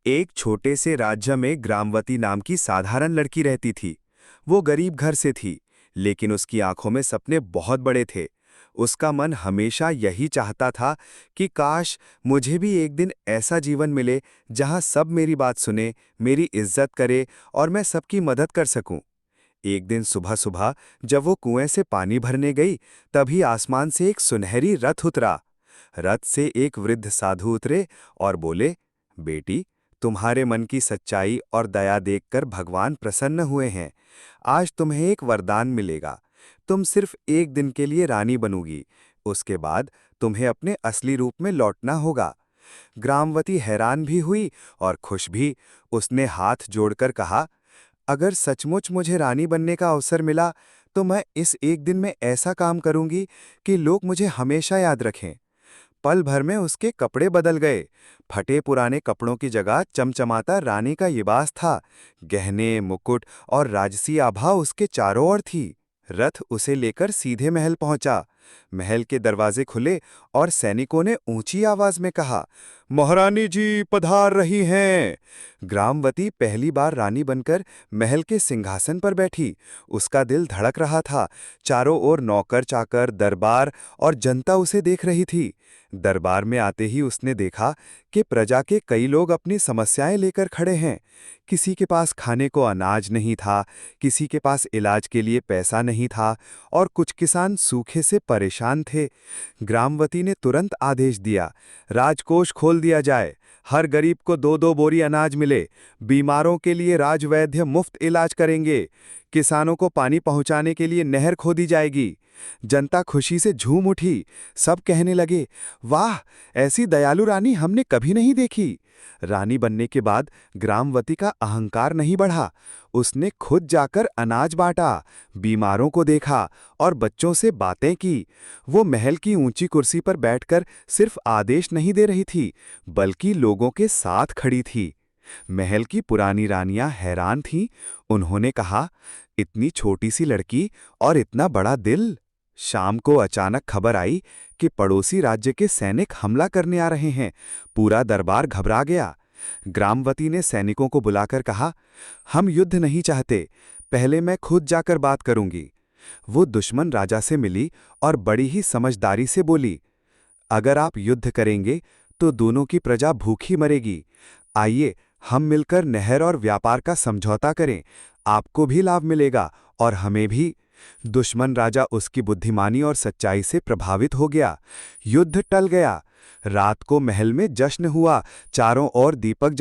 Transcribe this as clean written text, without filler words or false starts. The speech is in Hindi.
एक छोटे से राज्य में ग्रामवती नाम की साधारण लड़की रहती थी। वो गरीब घर से थी, लेकिन उसकी आंखों में सपने बहुत बड़े थे। उसका मन हमेशा यही चाहता था कि काश मुझे भी एक दिन ऐसा जीवन मिले जहां सब मेरी बात सुने, मेरी इज्जत करे और मैं सबकी मदद कर सकूं। एक दिन सुबह सुबह जब वो कुएं से पानी भरने गई, तभी आसमान से एक सुनहरी रथ उतरा। रथ से एक वृद्ध साधु उतरे और बोले, बेटी, तुम्हारे मन की सच्चाई और दया देखकर भगवान प्रसन्न हुए हैं। आज तुम्हें एक वरदान मिलेगा। तुम सिर्फ एक दिन के लिए रानी बनोगी। उसके बाद तुम्हें अपने असली रूप में लौटना होगा। ग्रामवती हैरान भी हुई और खुश भी। उसने हाथ जोड़कर कहा, अगर सचमुच मुझे रानी बनने का अवसर मिला, तो मैं इस एक दिन में ऐसा काम करूंगी कि लोग मुझे हमेशा याद रखें। पल भर में उसके कपड़े बदल गए। फटे पुराने कपड़ों की जगह चमचमाता रानी का लिबास था। गहने, मुकुट और राजसी आभा उसके चारों ओर थी। रथ उसे लेकर सीधे महल पहुंचा। महल के दरवाजे खुले और सैनिकों ने ऊंची आवाज में कहा, महारानी जी पधार रही हैं। ग्रामवती पहली बार रानी बनकर महल के सिंहासन पर बैठी। उसका दिल धड़क रहा था। चारों ओर नौकर चाकर, दरबार और जनता उसे देख रही थी। दरबार में आते ही उसने देखा कि प्रजा के कई लोग अपनी समस्याएं लेकर खड़े हैं। किसी के पास खाने को अनाज नहीं था, किसी के पास इलाज के लिए पैसा नहीं था और कुछ किसान सूखे से परेशान थे। ग्रामवती ने तुरंत आदेश दिया, राजकोष खोल दिया जाए, हर गरीब को 2-2 बोरी अनाज मिले, बीमारों के लिए राजवैद्य मुफ्त इलाज करेंगे, किसानों को पानी पहुंचाने के लिए नहर खोदी जाएगी। जनता खुशी से झूम उठी। सब कहने लगे, वाह, ऐसी दयालु रानी हमने कभी नहीं देखी। रानी बनने के बाद ग्रामवती का अहंकार नहीं बढ़ा। उसने खुद जाकर अनाज बांटा, बीमारों को देखा और बच्चों से बातें की। वो महल की ऊंची कुर्सी पर बैठकर सिर्फ आदेश नहीं दे रही थी, बल्कि लोगों के साथ खड़ी थी। महल की पुरानी रानियां हैरान थीं। उन्होंने कहा, इतनी छोटी सी लड़की और इतना बड़ा दिल। शाम को अचानक खबर आई कि पड़ोसी राज्य के सैनिक हमला करने आ रहे हैं। पूरा दरबार घबरा गया। ग्रामवती ने सैनिकों को बुलाकर कहा, हम युद्ध नहीं चाहते, पहले मैं खुद जाकर बात करूंगी। वो दुश्मन राजा से मिली और बड़ी ही समझदारी से बोली, अगर आप युद्ध करेंगे तो दोनों की प्रजा भूखी मरेगी। आइए हम मिलकर नहर और व्यापार का समझौता करें, आपको भी लाभ मिलेगा और हमें भी। दुश्मन राजा उसकी बुद्धिमानी और सच्चाई से प्रभावित हो गया। युद्ध टल गया। रात को महल में जश्न हुआ, चारों ओर दीपक जला